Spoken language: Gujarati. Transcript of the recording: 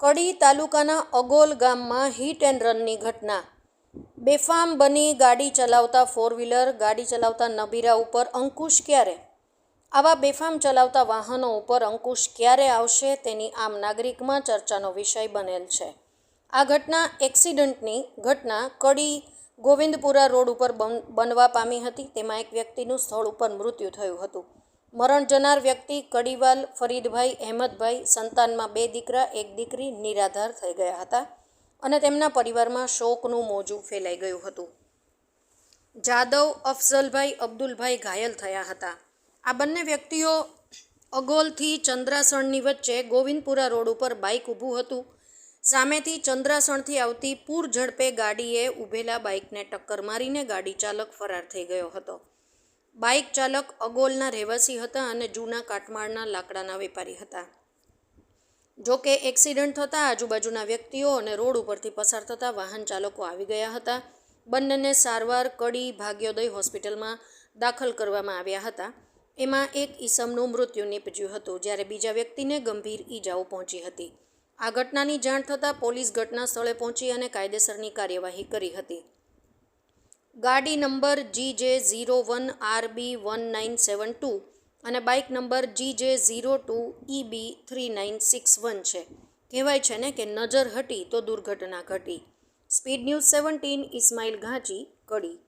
કડી તાલુકાના અગોલ ગામમાં હિટ એન્ડ રનની ઘટના. બેફામ બની ગાડી ચલાવતા ફોર વ્હીલર ગાડી ચલાવતા નબીરા ઉપર અંકુશ ક્યારે? આવા બેફામ ચલાવતા વાહનો ઉપર અંકુશ ક્યારે આવશે તેની આમ નાગરિકમાં ચર્ચાનો વિષય બનેલ છે. આ ઘટના એક્સિડન્ટની ઘટના કડી ગોવિંદપુરા રોડ ઉપર બનવા પામી હતી. તેમાં એક વ્યક્તિનું સ્થળ ઉપર મૃત્યુ થયું હતું. મરણ જનાર વ્યક્તિ કડીવાલ ફરીદભાઈ અહેમદભાઈ, સંતાનમાં 2 દીકરા 1 દીકરી નિરાધાર થઈ ગયા હતા અને તેમના પરિવારમાં શોકનું મોજું ફેલાઈ ગયું હતું. જાદવ અફઝલભાઈ અબ્દુલભાઈ ઘાયલ થયા હતા. આ બંને વ્યક્તિઓ અગોલથી ચંદ્રાસણની વચ્ચે ગોવિંદપુરા રોડ ઉપર બાઇક ઊભું હતું. સામેથી ચંદ્રાસણથી આવતી પૂર ઝડપે ગાડીએ ઊભેલા બાઇકને ટક્કર મારીને ગાડી ચાલક ફરાર થઈ ગયો હતો. બાઇક ચાલક અગોલના રહેવાસી હતા અને જૂના કાટમાળના લાકડાના વેપારી હતા. જોકે એક્સિડન્ટ થતાં આજુબાજુના વ્યક્તિઓ અને રોડ ઉપરથી પસાર થતા વાહન ચાલકો આવી ગયા હતા. બંનેને સારવાર કડી ભાગ્યોદય હોસ્પિટલમાં દાખલ કરવામાં આવ્યા હતા. એમાં એક ઈસમનું મૃત્યુ નીપજ્યું હતું, જ્યારે બીજા વ્યક્તિને ગંભીર ઈજાઓ પહોંચી હતી. આ ઘટનાની જાણ થતાં પોલીસ ઘટના સ્થળે પહોંચી અને કાયદેસરની કાર્યવાહી કરી હતી. ગાડી નંબર GJ01RB1972 અને બાઇક નંબર GJ02EB3961 છે. કહેવાય છે ને કે નજર હટી તો દુર્ઘટના ઘટી. સ્પીડ ન્યૂઝ 17 ઇસ્માઇલ ઘાંચી, કડી.